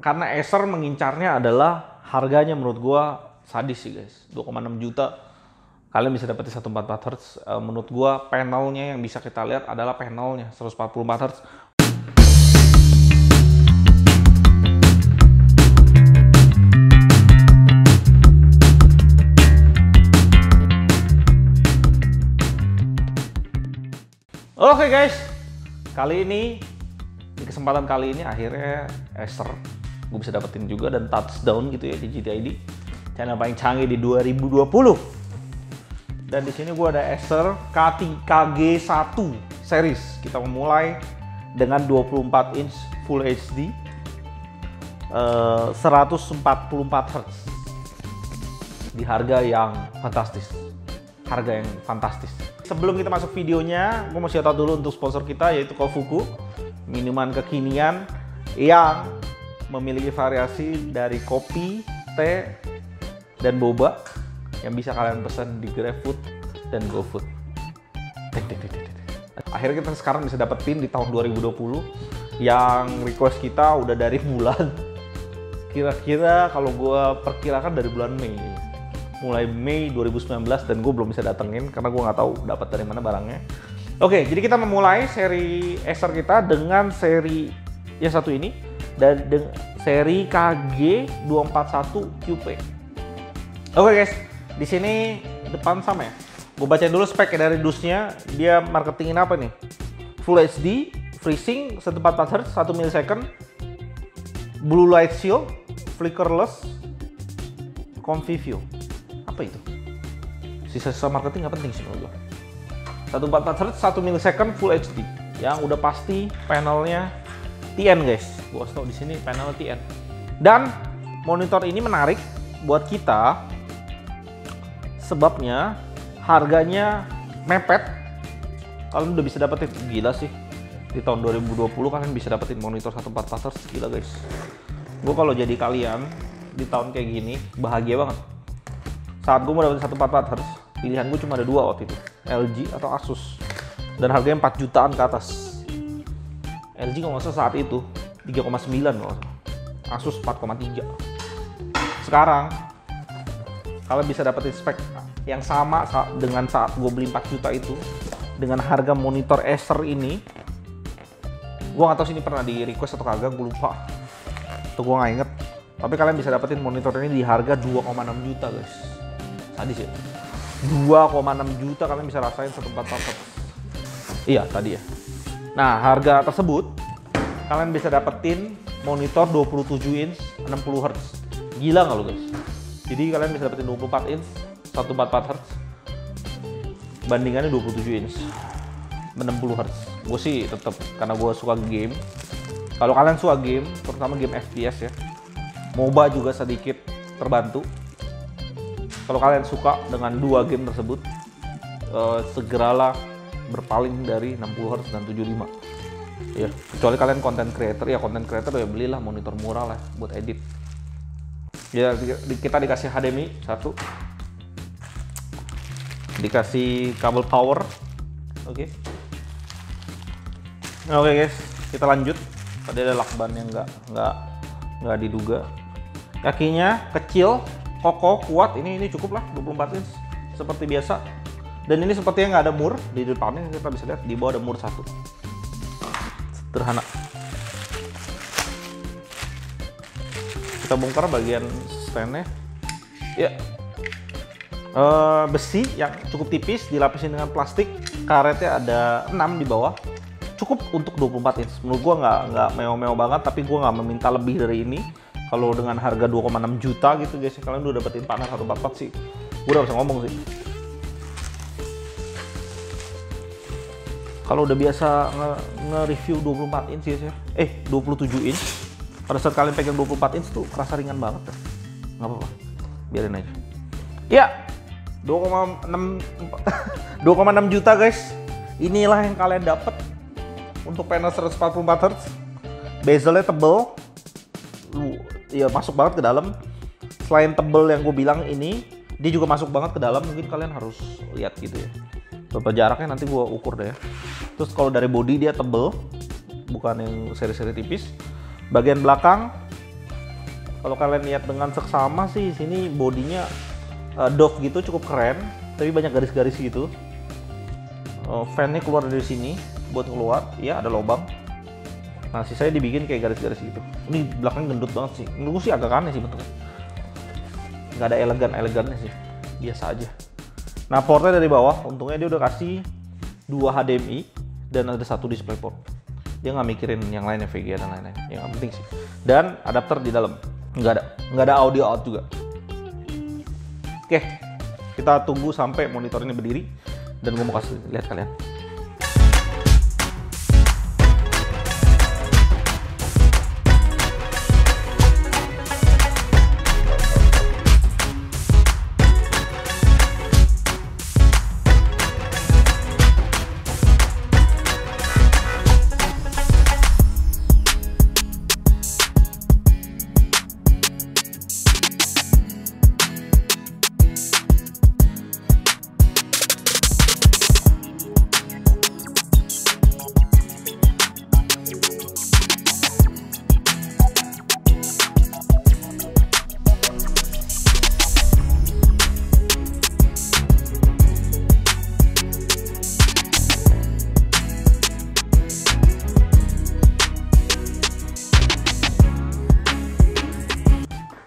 karena Acer mengincarnya adalah harganya menurut gua sadis sih guys. 2,6 juta kalian bisa dapetin 144 Hz. Menurut gua panelnya yang bisa kita lihat adalah panelnya 144 Hz. Oke guys, kali ini di kesempatan kali ini akhirnya Acer gue bisa dapetin juga dan touchdown gitu ya di GTID, channel paling canggih di 2020. Dan di sini gue ada Acer KG1 series. Kita memulai dengan 24 inch Full HD 144 Hz di harga yang fantastis. Sebelum kita masuk videonya, gue mau shout out dulu untuk sponsor kita yaitu Kofuku, minuman kekinian yang memiliki variasi dari kopi, teh, dan boba yang bisa kalian pesan di GrabFood dan GoFood. Akhirnya kita sekarang bisa dapetin di tahun 2020 yang request kita udah dari bulan, kira-kira kalau gue perkirakan dari bulan Mei. Mulai Mei 2019 dan gue belum bisa datengin karena gue nggak tahu dapat dari mana barangnya. Oke, jadi kita memulai seri Acer kita dengan seri yang satu ini dan seri KG241 QP. Oke guys, di sini depan sama ya. Gue bacain dulu spek dari dusnya. Dia marketingin apa nih? Full HD, freezing 144 Hz, 1 ms, blue light shield, flickerless, comfy view. Apa itu? Sisa-sisa marketing nggak penting sih menurut gue. 144 Hz, 1 ms, Full HD. Yang udah pasti panelnya TN guys. Gua tahu di sini panel TN. Dan monitor ini menarik buat kita sebabnya harganya mepet. Kalian udah bisa dapetin, gila sih. Di tahun 2020 kalian bisa dapetin monitor 144 Hz, gila guys. Gue kalau jadi kalian di tahun kayak gini bahagia banget. Saat gue mau dapetin 144 Hz, pilihan gue cuma ada dua waktu itu, LG atau Asus, dan harganya 4 jutaan ke atas. LG kalau nggak salah saat itu 3,9 loh, Asus 4,3. Sekarang kalian bisa dapetin spek yang sama dengan saat gue beli 4 juta itu dengan harga monitor Acer ini. Gue nggak tahu sih ini pernah di request atau kagak, gue lupa. Tuh gue nggak inget. Tapi kalian bisa dapetin monitor ini di harga 2,6 juta guys. Tadi sih 2,6 juta kalian bisa rasain 144 Hz. Iya tadi ya. Nah harga tersebut kalian bisa dapetin monitor 27 inch 60 Hz. Gila nggak lo guys? Jadi kalian bisa dapetin 24 inch 144 Hz bandingannya 27 inch 60 Hz. Gue sih tetap karena gue suka game. Kalau kalian suka game, terutama game FPS ya, MOBA juga sedikit terbantu. Kalau kalian suka dengan dua game tersebut, segeralah berpaling dari 60 Hz dan 75. Ya, kecuali kalian content creator, ya content creator ya belilah monitor murah lah buat edit. Ya, kita dikasih HDMI satu, dikasih kabel power. Oke. Oke guys, kita lanjut. Tadi ada lakban yang nggak diduga. Kakinya kecil, kokoh, kuat. Ini cukup lah 24 inch seperti biasa. Dan ini sepertinya nggak ada mur di depannya, kita bisa lihat di bawah ada mur satu. Sederhana. Kita bongkar bagian standnya. Ya. Besi yang cukup tipis dilapisin dengan plastik. Karetnya ada 6 di bawah. Cukup untuk 24 inch. Menurut gua nggak mewah-mewah banget, tapi gua nggak meminta lebih dari ini. Kalau dengan harga 2,6 juta gitu guys, kalian udah dapetin panel 144 sih. Gue udah bisa ngomong sih. Kalau udah biasa nge-review 24 inch ya, 27 inch. Pada saat kalian pegang 24 inch tuh kerasa ringan banget ya. Nggak apa-apa, biarin aja. Ya, 2,6 juta guys. Inilah yang kalian dapat untuk panel 144 Hz. Bezelnya tebel. Ya masuk banget ke dalam. Selain tebel yang gue bilang ini, dia juga masuk banget ke dalam. Mungkin kalian harus lihat gitu ya. Berapa jaraknya nanti gue ukur deh ya. Terus kalau dari body dia tebel, bukan yang seri-seri tipis. Bagian belakang Kalau kalian lihat dengan seksama sih, sini bodinya Dove gitu cukup keren, tapi banyak garis-garis gitu. Fan-nya keluar dari sini buat keluar, ya ada lubang. Nah, sisanya dibikin kayak garis-garis gitu. Ini belakang gendut banget sih. Menurutku sih agak aneh sih bentuknya. Nggak ada elegannya sih, biasa aja. Nah, portnya dari bawah, untungnya dia udah kasih 2 HDMI dan ada 1 DisplayPort. Dia nggak mikirin yang lainnya, VGA dan lain-lain. Yang nggak penting sih. Dan adapter di dalam, nggak ada audio out juga. Oke, kita tunggu sampai monitor ini berdiri dan gue mau kasih lihat kalian.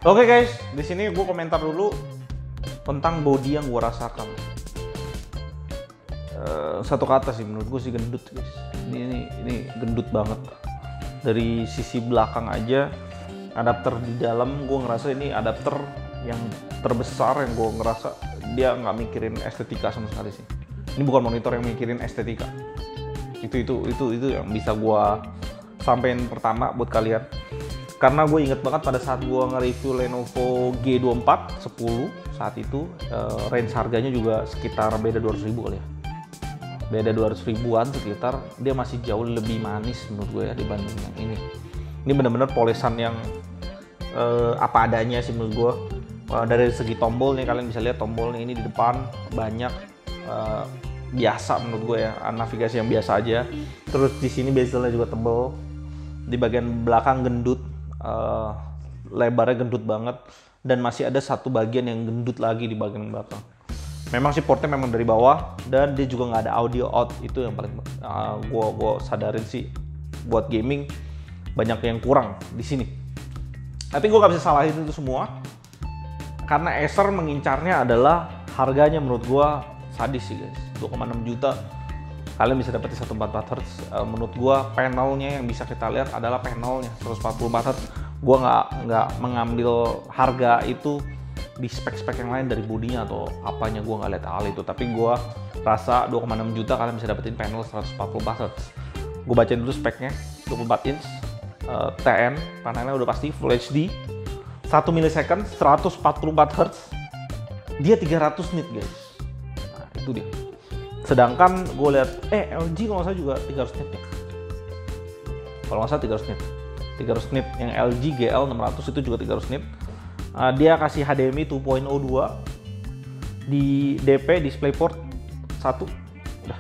Oke guys, di sini gue komentar dulu tentang body yang gue rasakan. Satu kata sih, menurut gue sih gendut guys. Ini gendut banget. Dari sisi belakang aja, adapter di dalam gue ngerasa ini adapter yang terbesar yang gue ngerasa dia nggak mikirin estetika sama sekali sih. Ini bukan monitor yang mikirin estetika. Itu yang bisa gue sampein pertama buat kalian. Karena gue inget banget pada saat gue nge-review Lenovo G24 10 saat itu, range harganya juga sekitar beda 200.000 kali ya. Beda 200.000-an sekitar, dia masih jauh lebih manis menurut gue ya dibanding yang ini. Ini bener-bener polesan yang apa adanya sih menurut gue. Dari segi tombol nih, kalian bisa lihat tombolnya ini di depan banyak, biasa menurut gue ya, navigasi yang biasa aja. Terus di sini bezelnya juga tebel, di bagian belakang gendut. Lebarnya gendut banget dan masih ada satu bagian yang gendut lagi di bagian belakang. Memang sih portnya memang dari bawah dan dia juga nggak ada audio out, itu yang paling gua sadarin sih buat gaming banyak yang kurang di sini. Tapi gua nggak bisa salahin itu semua karena Acer mengincarnya adalah harganya menurut gua sadis sih guys, 2,6 juta. Kalian bisa dapetin 144 Hz. Menurut gua panelnya yang bisa kita lihat adalah panelnya 144 Hz. Gua nggak mengambil harga itu di spek-spek yang lain dari bodinya atau apanya, gua nggak lihat hal itu. Tapi gua rasa 2,6 juta kalian bisa dapetin panel 144 Hz. Gua bacain dulu speknya. 24 inch TN, panelnya udah pasti Full HD, 1 millisecond, 144 Hz. Dia 300 nit guys. Nah, itu dia. Sedangkan gue lihat LG kalau nggak salah juga 300 nit ya. Kalau nggak salah 300 nit. 300 nit yang LG GL 600 itu juga 300 nit. Dia kasih HDMI 2.02 di DP DisplayPort 1. Udah.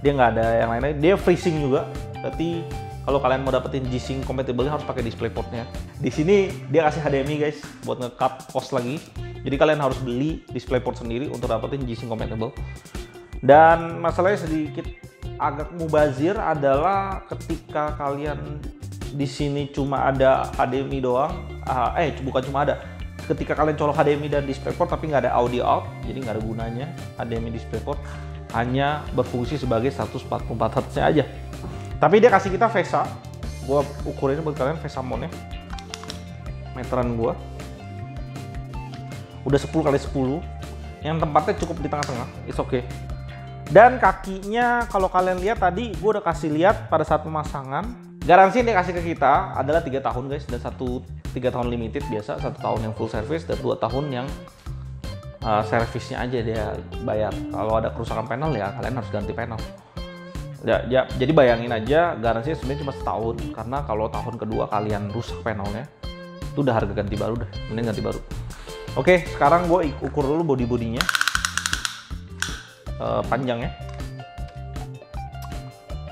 Dia nggak ada yang lain-lain. Dia FreeSync juga. Berarti kalau kalian mau dapetin G-Sync compatible-nya harus pakai DisplayPort-nya. Di sini dia kasih HDMI guys buat nge-cut cost lagi. Jadi kalian harus beli DisplayPort sendiri untuk dapetin G-Sync compatible. Dan masalahnya sedikit agak mubazir adalah ketika kalian di sini cuma ada HDMI doang, bukan cuma ada. Ketika kalian colok HDMI dan DisplayPort tapi nggak ada audio out, jadi nggak ada gunanya HDMI DisplayPort, hanya berfungsi sebagai 144 Hz aja. Tapi dia kasih kita VESA, gua ukurin buat kalian VESA mount-nya, meteran gua udah 10x10, yang tempatnya cukup di tengah-tengah, it's okay. Dan kakinya kalau kalian lihat tadi gue udah kasih lihat pada saat pemasangan, garansi yang dia kasih ke kita adalah 3 tahun guys, dan 3 tahun limited biasa, 1 tahun yang full service dan 2 tahun yang servisnya aja dia bayar. Kalau ada kerusakan panel ya kalian harus ganti panel. Ya, jadi bayangin aja garansinya sebenarnya cuma setahun, karena kalau tahun kedua kalian rusak panelnya itu udah harga ganti baru dah, mending ganti baru. Oke, sekarang gue ukur dulu bodinya.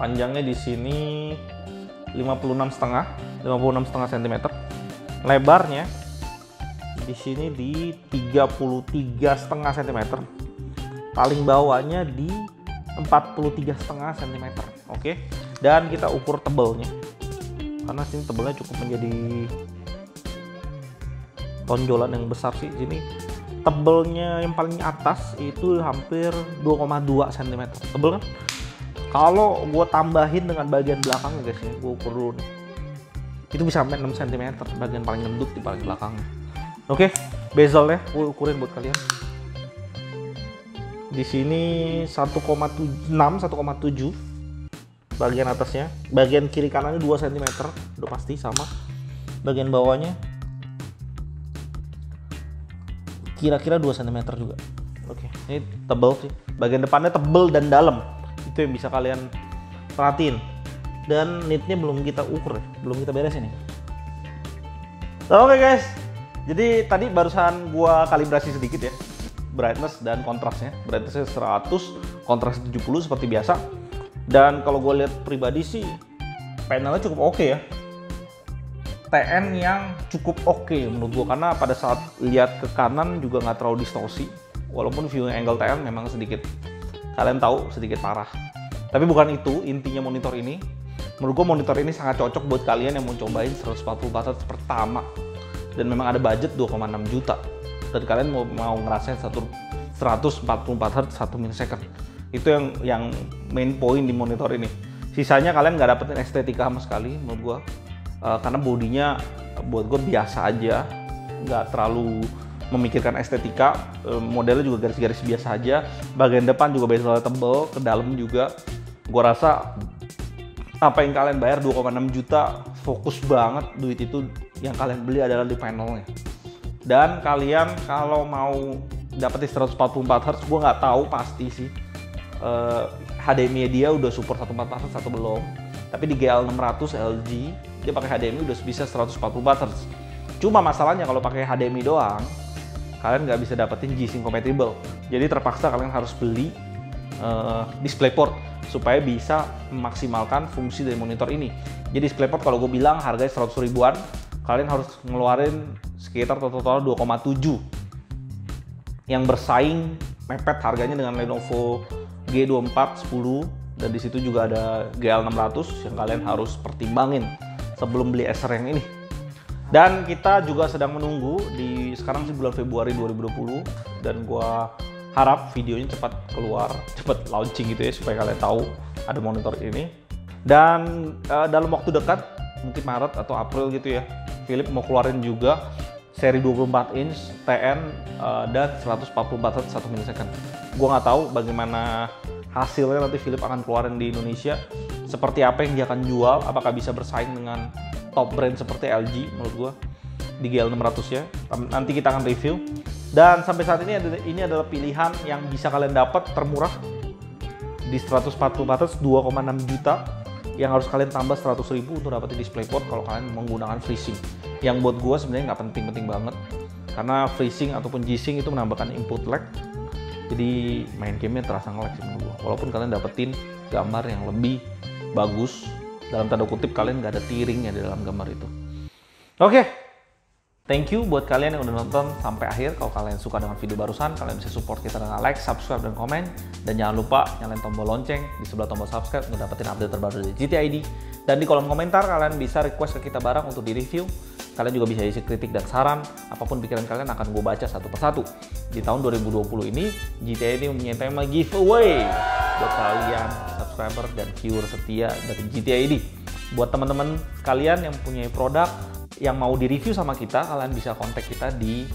Panjangnya di sini 56,5 cm. Lebarnya di sini di 33,5 cm. Paling bawahnya di 43,5 cm. Oke. Dan kita ukur tebelnya. Karena sini tebelnya cukup menjadi tonjolan yang besar sih. Sini tebelnya yang paling atas itu hampir 2,2 cm. Tebel kan? Kalau gue tambahin dengan bagian belakangnya guys, ya, gue ukur dulu nih. Itu bisa sampai 6 cm bagian paling gendut di paling belakangnya. Oke, bezelnya gue ukurin buat kalian. Di sini 1,7 bagian atasnya. Bagian kiri kanannya 2 cm, udah pasti sama. Bagian bawahnya kira-kira 2 cm juga. Oke, ini tebel sih. Bagian depannya tebel dan dalam. Itu yang bisa kalian perhatiin. Dan nitnya belum kita ukur ya, belum kita beresin ya. Oke guys, jadi tadi barusan gua kalibrasi sedikit ya, brightness dan kontrasnya. Brightnessnya 100, kontras 70 seperti biasa. Dan kalau gue lihat pribadi sih, panelnya cukup oke ya. TN yang cukup oke menurut gua, karena pada saat lihat ke kanan juga nggak terlalu distorsi. Walaupun viewing angle TN memang sedikit, kalian tahu, sedikit parah. Tapi bukan itu intinya monitor ini. Menurut gua monitor ini sangat cocok buat kalian yang mau cobain 144 Hz pertama. Dan memang ada budget 2,6 juta. Dan kalian mau ngerasain 144 Hz 1 milisecond. Itu yang main point di monitor ini. Sisanya kalian nggak dapetin estetika sama sekali menurut gua. Karena bodinya buat gue biasa aja, nggak terlalu memikirkan estetika. Modelnya juga garis-garis biasa aja. Bagian depan juga bezelnya tebel, ke dalam juga. Gue rasa apa yang kalian bayar 2,6 juta fokus banget. Duit itu yang kalian beli adalah di panelnya. Dan kalian kalau mau dapetin 144 Hz, gue nggak tahu pasti sih HDMI dia udah support 144 Hz atau belum. Tapi di GL600 LG dia pakai HDMI udah bisa 144 Hz. Cuma masalahnya kalau pakai HDMI doang, kalian nggak bisa dapetin G-Sync compatible. Jadi terpaksa kalian harus beli DisplayPort supaya bisa memaksimalkan fungsi dari monitor ini. Jadi DisplayPort kalau gue bilang harganya 100 ribuan, kalian harus ngeluarin sekitar total 2,7 yang bersaing mepet harganya dengan Lenovo G2410, dan di situ juga ada GL600 yang kalian harus pertimbangin sebelum beli Acer yang ini. Dan kita juga sedang menunggu di sekarang sih bulan Februari 2020, dan gua harap videonya cepat keluar, cepat launching gitu ya, supaya kalian tahu ada monitor ini. Dan dalam waktu dekat, mungkin Maret atau April gitu ya, Philips mau keluarin juga seri 24 inch TN dan 144 Hz 1 milisecond. Gua nggak tahu bagaimana hasilnya nanti Philips akan keluarin di Indonesia, seperti apa yang dia akan jual, apakah bisa bersaing dengan top brand seperti LG menurut gua di GL600 ya. Nanti kita akan review. Dan sampai saat ini adalah pilihan yang bisa kalian dapat termurah di 144 Hz 2,6 juta, yang harus kalian tambah 100 ribu untuk dapetin DisplayPort kalau kalian menggunakan FreeSync. Yang buat gua sebenarnya nggak penting-penting banget, karena FreeSync ataupun G-Sync itu menambahkan input lag. Jadi main gamenya terasa nge-lag sih menurut gua. Walaupun kalian dapetin gambar yang lebih bagus, dalam tanda kutip kalian nggak ada tearingnya di dalam gambar itu. Oke, thank you buat kalian yang udah nonton sampai akhir. Kalau kalian suka dengan video barusan, kalian bisa support kita dengan like, subscribe, dan komen. Dan jangan lupa nyalain tombol lonceng di sebelah tombol subscribe untuk dapetin update terbaru dari GT ID. Dan di kolom komentar kalian bisa request ke kita barang untuk di-review. Kalian juga bisa isi kritik dan saran, apapun pikiran kalian akan gue baca satu persatu. Di tahun 2020 ini, GTI ini mempunyai tema giveaway buat kalian subscriber dan viewer setia dari GTI ID. Buat teman-teman kalian yang punya produk yang mau di-review sama kita, kalian bisa kontak kita di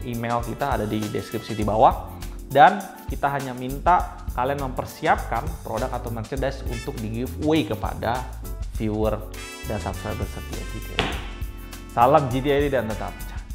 email kita, ada di deskripsi di bawah. Dan kita hanya minta kalian mempersiapkan produk atau merchandise untuk di-giveaway kepada viewer dan subscriber setia GTI. Salam GTI dan tetap canggih.